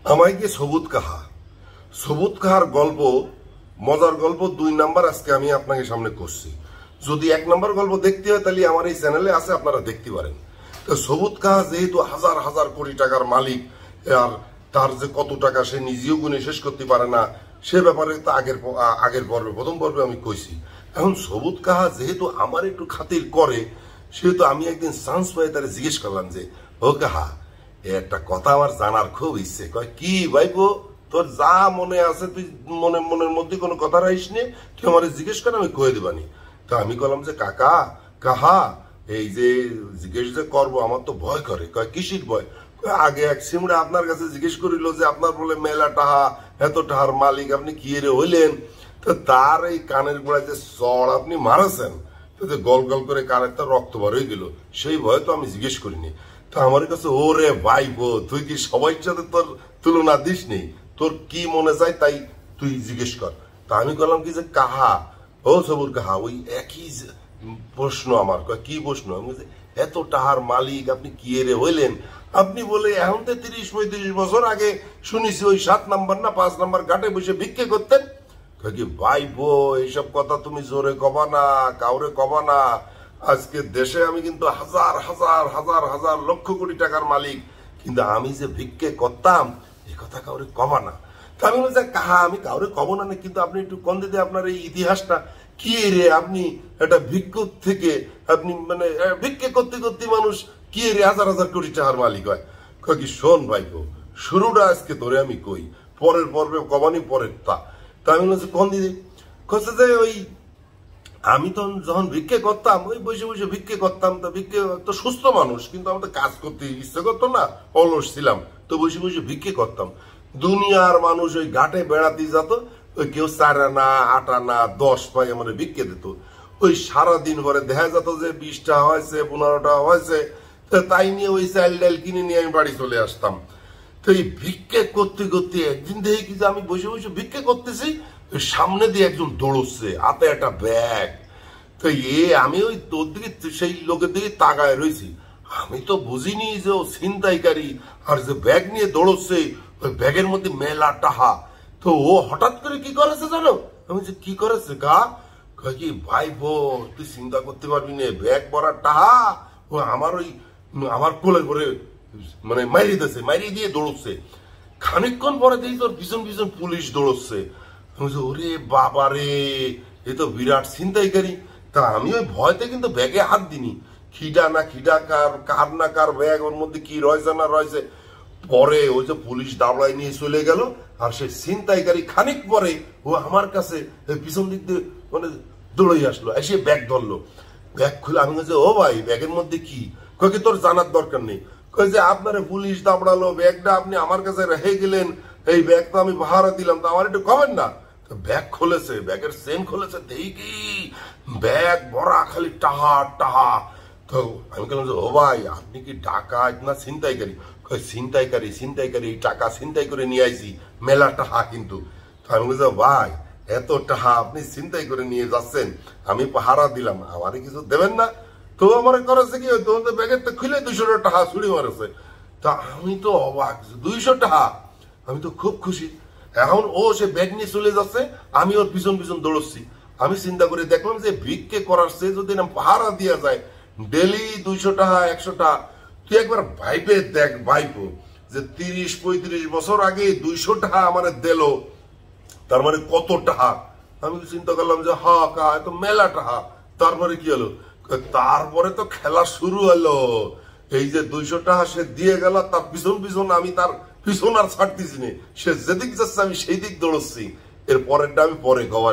আমায় কি সবুজ কাহার গল্প, মজার গল্প 2 নাম্বার আজকে আমি আপনাকে সামনে করছি। যদি 1 নাম্বার গল্প দেখতে হয় তাহলে আমার এই চ্যানেলে আছে, আপনারা দেখতে পারেন। তো সবুজ কাহা যেহেতু হাজার হাজার কোটি টাকার মালিক, আর তার যে কত টাকা সে নিজেও গুণে শেষ করতে পারে না, সে ব্যাপারে তো আগের পর্বে, প্রথম পর্বে আমি কইছি। এখন সবুজ কাহা যেহেতু আমার একটু খাতির করে, সেহেতু আমি একদিন চান্স পাই তারা জিজ্ঞেস করলাম যে, ও কাহা, একটা কথা আমার জানার খুব ইচ্ছে। কয় কি ভাইপো, তোর যা মনে আছে তুই মনের মধ্যে কোনো কথা রাখিস নে, তুই আমার জিজ্ঞেস করে আমি কয়ে দিবানি। তো আমি বললাম যে কাহা এই যে জিজ্ঞেস যে করবো আমার তো ভয় করে। কয় কিসির ভয়? আগে এক সিমড়া আপনার কাছে জিজ্ঞেস করিল যে আপনার বলে মেলা টাহা, এত টাহার মালিক, আপনি কি রে হইলেন? তো তার এই কানের গোড়ায় যে চড় আপনি মারাছেন, গল গল করে কানের তো রক্ত বার হয়ে গেল, সেই ভয় তো আমি জিজ্ঞেস করিনি। তো আমার কাছে ওরে ভাইবো, তুই কি সবাই সাথে তোর তুলনা দিস নেই, তোর কি মনে চায় তাই তুই জিজ্ঞেস কর। তা আমি বললাম কি যে কাহা, ও সবুর কাহা, ওই একই প্রশ্ন আমার। কি প্রশ্ন? আমি এত টাহার মালিক আপনি কি রে হইলেন? আপনি বলে এখন তো 30-35 বছর আগে শুনেছি ওই 7 নাম্বার না 5 নাম্বার ঘাটে বসে ভিক্ষে করতেন। কি ভাইবো, এইসব কথা তুমি জোরে কবা না, কাউরে কবা না। আজকে দেশে আমি কিন্তু হাজার হাজার হাজার হাজার লক্ষ কোটি টাকার মালিক, কিন্তু আমি যে ভিক্ষে করতাম এই কথা কাউরে কবা না। তা আমি বলছি কাহা, আমি কাউরে কব না, কিন্তু আপনি একটু কোন দিতে আপনার এই ইতিহাসটা কি রে, আপনি একটা ভিক্ষুক থেকে আপনি মানে ভিক্ষে করতে করতে মানুষ কি রে হাজার হাজার কোটি টাকার মালিক হয়। কি শোন ভাইপো, শুরুটা আজকে তোরে আমি কই, পরের পর্বে কবানি পরের তা। আমি বলছি কোন দিদি? কচ্ছে যে ওই আমি তো যখন ভিক্ষে করতাম, ওই বসে বসে ভিক্ষে করতাম, তা ভিক্ষে তো সুস্থ মানুষ, কিন্তু আমাদের কাজ করতে ইচ্ছে করতো না, অলস ছিলাম, তো বসে বসে ভিক্ষে করতাম। দুনিয়ার মানুষ ওই ঘাটে বেড়াতে যেত, ওই কেউ 4 আনা 8 আনা 10 পাই আমাদের ভিক্ষে দিত। ওই সারাদিন পরে দেখা যেত যে 20টা হয়েছে 15টা হয়েছে, তাই নিয়ে ওই চাল ডাল কিনে নিয়ে আমি বাড়ি চলে আসতাম। তো এই ভিক্ষে করতে করতে একদিন দেখি কি যে আমি বসে বসে ভিক্ষে করতেছি, সামনে দিয়ে একজন দৌড়চ্ছে, হাতে একটা ব্যাগ। তো আমি ওই তোর দিকে সেই লোকের দিকে তাকায় রয়েছি, আমি তো বুঝিনি যে ও ছিনতাইকারী, আর যে ব্যাগ নিয়ে দৌড়চ্ছে ওই ব্যাগের মধ্যে মেলা টাহা। তো ও হঠাৎ করে কি করেছে জানো? আমি যে কি করেছে কি ভাইপো, তুই চিন্তা করতে পারবি না, ব্যাগ ভরা টাহা ও আমার কোলে করে মানে মারিয়ে দিয়ে দৌড়চ্ছে। খানিকক্ষণ পরে দেখি তোর পিছন পিছন পুলিশ দৌড়চ্ছে। ওরে বাবা রে, এ তো বিরাট ছিনতাইকারী। তা আমি ওই ভয়তে কিন্তু ব্যাগে হাত দিনি, খিডা কার না কার ব্যাগ, ওর মধ্যে কি রয়েছে না রয়েছে। পরে ওই যে পুলিশ দাবড়ায় নিয়ে চলে গেল, আর সেই ছিনতাইকারী খানিক পরে ও আমার কাছে পিছন দিক দিয়ে মানে দৌড়ে আসলো, এসে ব্যাগ ধরলো। ব্যাগ খুলে আমি বলছি, ও ভাই ব্যাগের মধ্যে কি? কয়ে তোর জানার দরকার নেই। কয়ে যে আপনার পুলিশ দাবড়ালো, ব্যাগটা আপনি আমার কাছে রেখে গেলেন, এই ব্যাগ তো আমি ভাড়া দিলাম, তো আমার একটু কমেন না। ব্যাগ খুলেছে, ব্যাগের চেন খুলেছে, দেখি ব্যাগ ভরা খালি টাহা টাহা। তো আমি বললাম যে ও ভাই, আপনি কি ডাকাত না ছিনতাইকারী? ছিনতাইকারী টাকা ছিনতাই করে নিয়ে আইছি, মেলা টাহা কিন্তু। তো আমি বলছি ভাই, এত টাহা আপনি ছিনতাই করে নিয়ে যাচ্ছেন, আমি পাহারা দিলাম, আমারে কিছু দেবেন না? তো আমার করেছে কি, তোমাদের ব্যাগের তো খুলে 200 টাকা ছুড়ি মারেছে। তা আমি তো অবাক, 200 টাকা, আমি তো খুব খুশি। এখন ও সে ব্যাগ নিয়ে চলে যাচ্ছে, আমি ওর পিছন পিছন দৌড়চ্ছি। আমি চিন্তা করে দেখলাম যে ভিক্ষে করার সে যদি না পাহারা দেওয়া যায়, ডেলি 200 টাকা 100 টাকা, তুই একবার ভাইবে দেখ ভাইপো, যে 30-35 বছর আগে 200 টাকা আমার দিল, তার মানে কত টাকা। আমি চিন্তা করলাম যে এত মেলা টাকা। তারপরে কি হলো? তারপরে তো খেলা শুরু হলো। এই যে 200 টাকা সে দিয়ে গেল, তার পিছন পিছন আমি তার পিছন আর ছাড়তেছি না, সে যেদিক যাচ্ছে আমি সেই দিক দৌড়চ্ছি। এর পরেরটা আমি পরে কভার